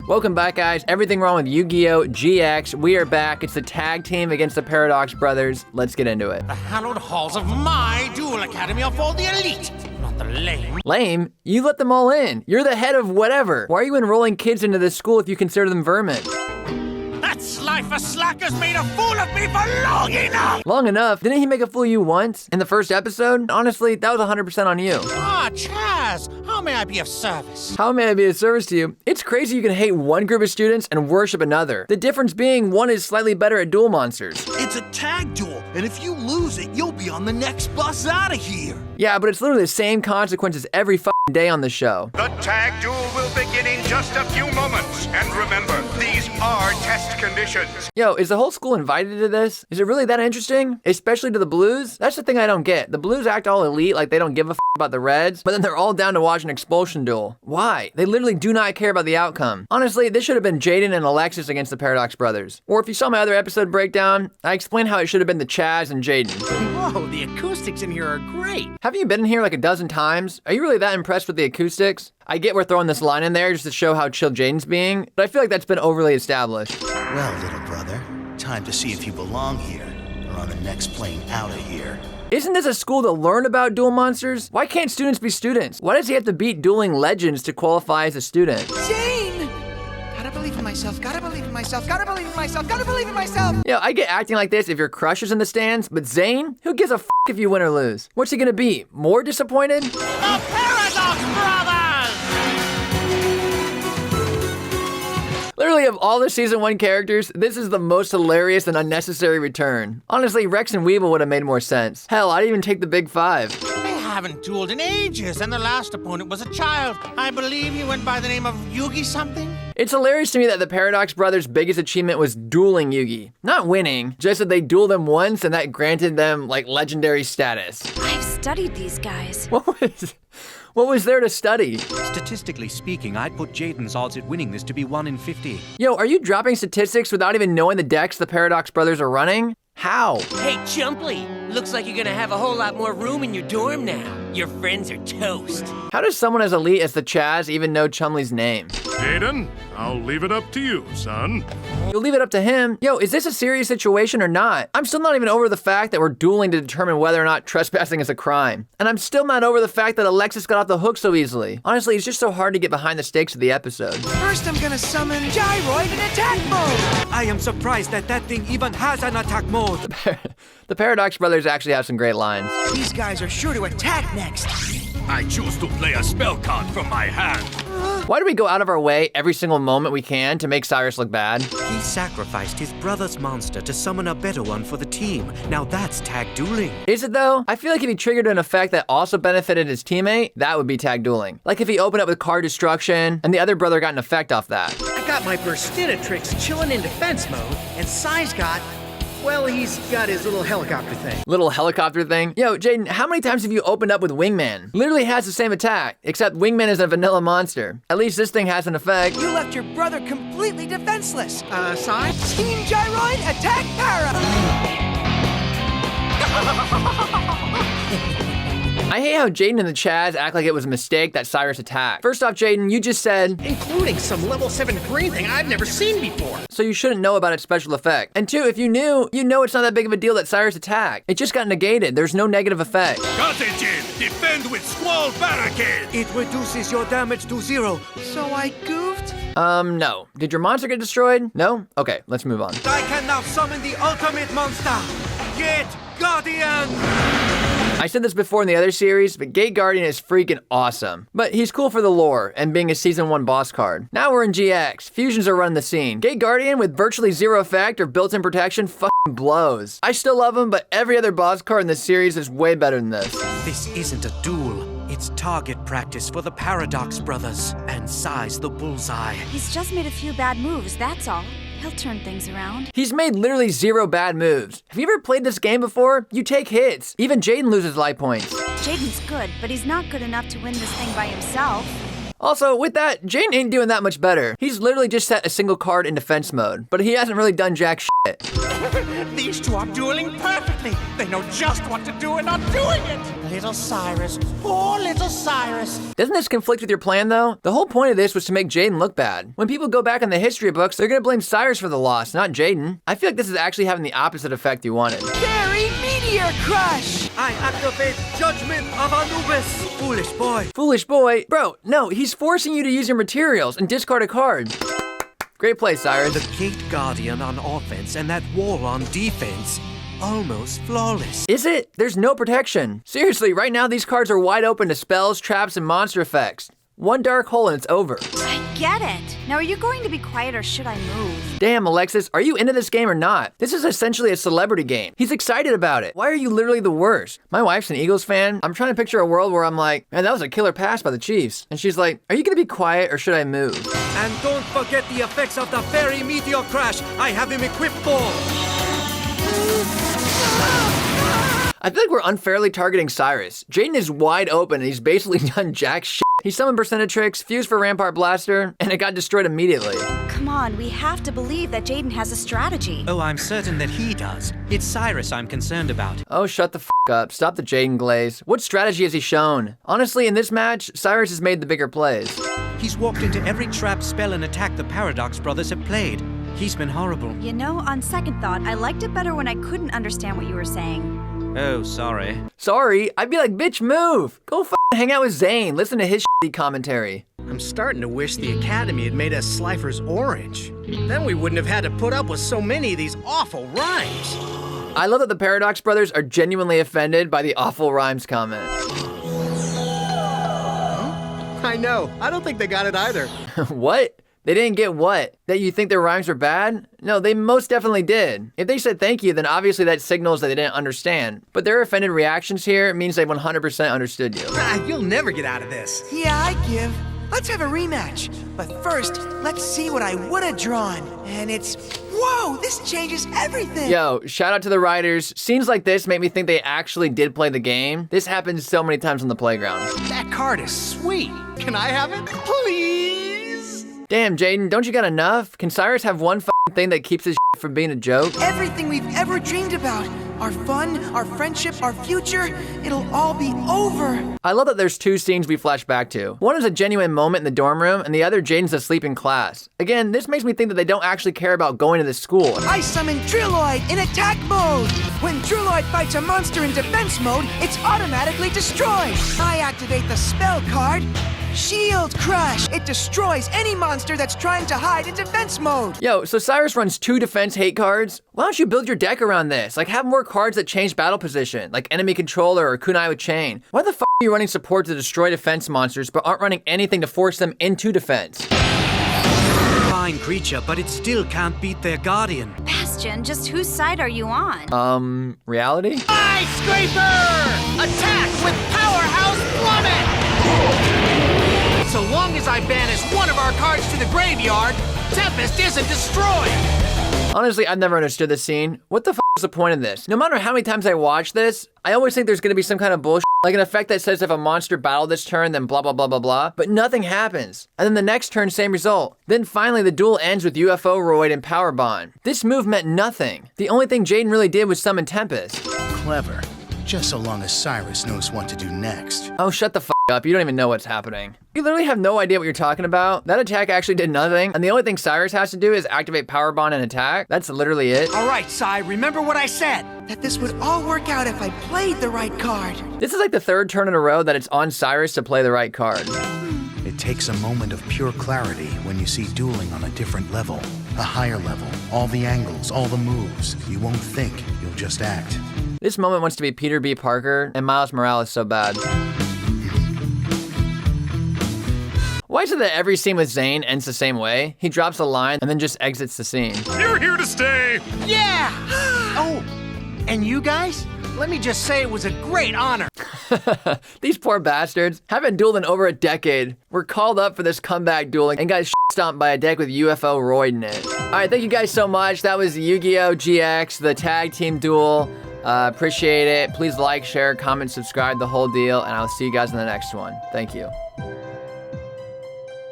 Welcome back, guys. Everything wrong with Yu-Gi-Oh! GX. We are back. It's the tag team against the Paradox Brothers. Let's get into it. The hallowed halls of my duel academy are for the elite, not the lame. Lame? You let them all in. You're the head of whatever. Why are you enrolling kids into this school if you consider them vermin? That sly for slackers made a fool of me for long enough! Long enough? Didn't he make a fool of you once? In the first episode? Honestly, that was 100% on you. Ah, Chaz, how may I be of service? How may I be of service to you? It's crazy you can hate one group of students and worship another. The difference being one is slightly better at duel monsters. It's a tag duel, and if you lose it, you'll be on the next bus out of here. Yeah, but it's literally the same consequences every fucking day on the show. The tag duel will begin in just a few moments. And remember, these are test conditions. Yo, is the whole school invited to this? Is it really that interesting? Especially to the Blues? That's the thing I don't get. The Blues act all elite like they don't give a about the Reds, but then they're all down to watch an expulsion duel. Why? They literally do not care about the outcome. Honestly, this should have been Jaden and Alexis against the Paradox Brothers. Or if you saw my other episode breakdown, I explained how it should have been the Chaz and Jaden. Whoa, the acoustics in here are great. Haven't you been in here like a dozen times? Are you really that impressed with the acoustics? I get we're throwing this line in there just to show how chill Jaden's being, but I feel like that's been overly established. Well, little brother, time to see if you belong here, or on the next plane out of here. Isn't this a school to learn about duel monsters? Why can't students be students? Why does he have to beat dueling legends to qualify as a student? Jane! Gotta believe in myself, gotta believe in myself, gotta believe in myself, gotta believe in myself! Yeah, I get acting like this if your crush is in the stands, but Zane? Who gives a f if you win or lose? What's he gonna be? More disappointed? The Paradox Brothers! Literally, of all the Season 1 characters, this is the most hilarious and unnecessary return. Honestly, Rex and Weevil would have made more sense. Hell, I'd even take the big five. They haven't dueled in ages, and the last opponent was a child. I believe he went by the name of Yuki something. It's hilarious to me that the Paradox Brothers' biggest achievement was dueling Yugi. Not winning, just that they dueled them once and that granted them, like, legendary status. I've studied these guys. What was there to study? Statistically speaking, I'd put Jaden's odds at winning this to be 1 in 50. Yo, are you dropping statistics without even knowing the decks the Paradox Brothers are running? How? Hey, Chumply, looks like you're gonna have a whole lot more room in your dorm now. Your friends are toast. How does someone as elite as the Chaz even know Chumley's name? Jaden, I'll leave it up to you, son. You'll leave it up to him? Yo, is this a serious situation or not? I'm still not even over the fact that we're dueling to determine whether or not trespassing is a crime. And I'm still not over the fact that Alexis got off the hook so easily. Honestly, it's just so hard to get behind the stakes of the episode. First I'm gonna summon Gyroid in attack mode! I am surprised that that thing even has an attack mode. The Paradox Brothers actually have some great lines. These guys are sure to attack next! I choose to play a spell card from my hand. Why do we go out of our way every single moment we can to make Syrus look bad? He sacrificed his brother's monster to summon a better one for the team. Now that's tag dueling. Is it though? I feel like if he triggered an effect that also benefited his teammate, that would be tag dueling. Like if he opened up with card destruction and the other brother got an effect off that. I got my Burstinatrix chilling in defense mode, and Sai's got, well, he's got his little helicopter thing. Little helicopter thing? Yo, Jaden, how many times have you opened up with Wingman? Literally has the same attack, except Wingman is a vanilla monster. At least this thing has an effect. You left your brother completely defenseless! Sai? Team Gyroid, attack Para! I hate how Jaden and the Chaz act like it was a mistake that Syrus attacked. First off, Jaden, you just said, Including some level 7 green thing I've never seen before. so you shouldn't know about its special effect. And two, if you knew, you know it's not that big of a deal that Syrus attacked. It just got negated. There's no negative effect. Got it, Jin. Defend with Squall Barricade. It reduces your damage to 0. So I goofed? No. Did your monster get destroyed? No? Okay, let's move on. I can now summon the ultimate monster. Get Guardian! I said this before in the other series, but Gate Guardian is freaking awesome. But he's cool for the lore and being a Season 1 boss card. Now we're in GX. Fusions are running the scene. Gate Guardian with virtually 0 effect or built-in protection fucking blows. I still love him, but every other boss card in this series is way better than this. This isn't a duel. It's target practice for the Paradox Brothers. And Sai's the bullseye. He's just made a few bad moves, that's all. He'll turn things around. He's made literally 0 bad moves. Have you ever played this game before? You take hits. Even Jaden loses life points. Jaden's good, but he's not good enough to win this thing by himself. Also, with that, Jaden ain't doing that much better. He's literally just set a single card in defense mode, but he hasn't really done jack shit. These two are dueling perfectly. They know just what to do and are doing it. Little Syrus, poor little Syrus. Doesn't this conflict with your plan, though? The whole point of this was to make Jaden look bad. When people go back in the history books, they're gonna blame Syrus for the loss, not Jaden. I feel like this is actually having the opposite effect you wanted. Fairy Meteor Crush! I activate Judgment of Anubis. Foolish boy. Foolish boy? Bro, no, he's forcing you to use your materials and discard a card. Great play, Syrus. The Gate Guardian on offense and that wall on defense. Almost flawless. Is it? There's no protection. Seriously, right now these cards are wide open to spells, traps, and monster effects. One dark hole and it's over. I get it. Now, are you going to be quiet or should I move? Damn, Alexis, are you into this game or not? This is essentially a celebrity game. He's excited about it. Why are you literally the worst? My wife's an Eagles fan. I'm trying to picture a world where I'm like, man, that was a killer pass by the Chiefs. And she's like, are you gonna be quiet or should I move? And don't forget the effects of the Fairy Meteor Crash. I have him equipped for. I feel like we're unfairly targeting Syrus. Jaden is wide open and he's basically done jack shit. He summoned Percentage Tricks, fused for Rampart Blaster, and it got destroyed immediately. Come on, we have to believe that Jaden has a strategy. Oh, I'm certain that he does. It's Syrus I'm concerned about. Oh, shut the f up. Stop the Jaden glaze. What strategy has he shown? Honestly, in this match, Syrus has made the bigger plays. He's walked into every trap, spell, and attack the Paradox Brothers have played. He's been horrible. You know, on second thought, I liked it better when I couldn't understand what you were saying. Oh, sorry. Sorry? I'd be like, bitch, move! Go hang out with Zane. Listen to his shitty commentary. I'm starting to wish the Academy had made us Slifer's orange. Then we wouldn't have had to put up with so many of these awful rhymes. I love that the Paradox Brothers are genuinely offended by the awful rhymes comment. I know. I don't think they got it either. What? They didn't get what? That you think their rhymes were bad? No, they most definitely did. If they said thank you, then obviously that signals that they didn't understand. But their offended reactions here means they 100% understood you. You'll never get out of this. Yeah, I give. Let's have a rematch. But first, let's see what I would have drawn. And it's... Whoa, this changes everything! Yo, shout out to the writers. Scenes like this make me think they actually did play the game. This happens so many times on the playground. That card is sweet. Can I have it? Please? Damn, Jaden, don't you got enough? Can Syrus have one thing that keeps his from being a joke? Everything we've ever dreamed about. Our fun, our friendship, our future, it'll all be over. I love that there's two scenes we flash back to. One is a genuine moment in the dorm room, and the other Jaden's asleep in class. Again, this makes me think that they don't actually care about going to this school. I summon Drilloid in attack mode. When Drilloid fights a monster in defense mode, it's automatically destroyed. I activate the spell card, Shield Crush. It destroys any monster that's trying to hide in defense mode. Yo, so Syrus runs 2 defense hate cards? Why don't you build your deck around this? Like, have more cards that change battle position, like Enemy Controller or Kunai with Chain. Why the f are you running support to destroy defense monsters, but aren't running anything to force them into defense? Fine creature, but it still can't beat their guardian. Bastion, just whose side are you on? Reality? Skyscraper! Attack with Powerhouse Plummet! So long as I banish one of our cards to the graveyard, Tempest isn't destroyed! Honestly, I've never understood this scene. What the f is the point of this? No matter how many times I watch this, I always think there's gonna be some kind of bullshit, like an effect that says if a monster battled this turn, then blah blah blah blah blah, but nothing happens. And then the next turn, same result. Then finally the duel ends with UFO Roid and Power Bond. This move meant nothing. The only thing Jaden really did was summon Tempest. Clever. Just so long as Syrus knows what to do next. Oh, shut the f up. You don't even know what's happening. You literally have no idea what you're talking about. That attack actually did nothing, and the only thing Syrus has to do is activate Power Bond and attack. That's literally it. All right, Sy, remember what I said. That this would all work out if I played the right card. This is like the 3rd turn in a row that it's on Syrus to play the right card. It takes a moment of pure clarity when you see dueling on a different level. A higher level. All the angles, all the moves. You won't think, you'll just act. This moment wants to be Peter B. Parker and Miles Morales so bad. Why is it that every scene with Zane ends the same way? He drops a line and then just exits the scene. You're here to stay! Yeah! Oh, and you guys? Let me just say it was a great honor. These poor bastards haven't dueled in over a decade. We're called up for this comeback dueling and got stomped by a deck with UFO Roid in it. All right, thank you guys so much. That was YuGiOh GX, the tag team duel. Appreciate it. Please like, share, comment, subscribe, the whole deal, and I'll see you guys in the next one. Thank you.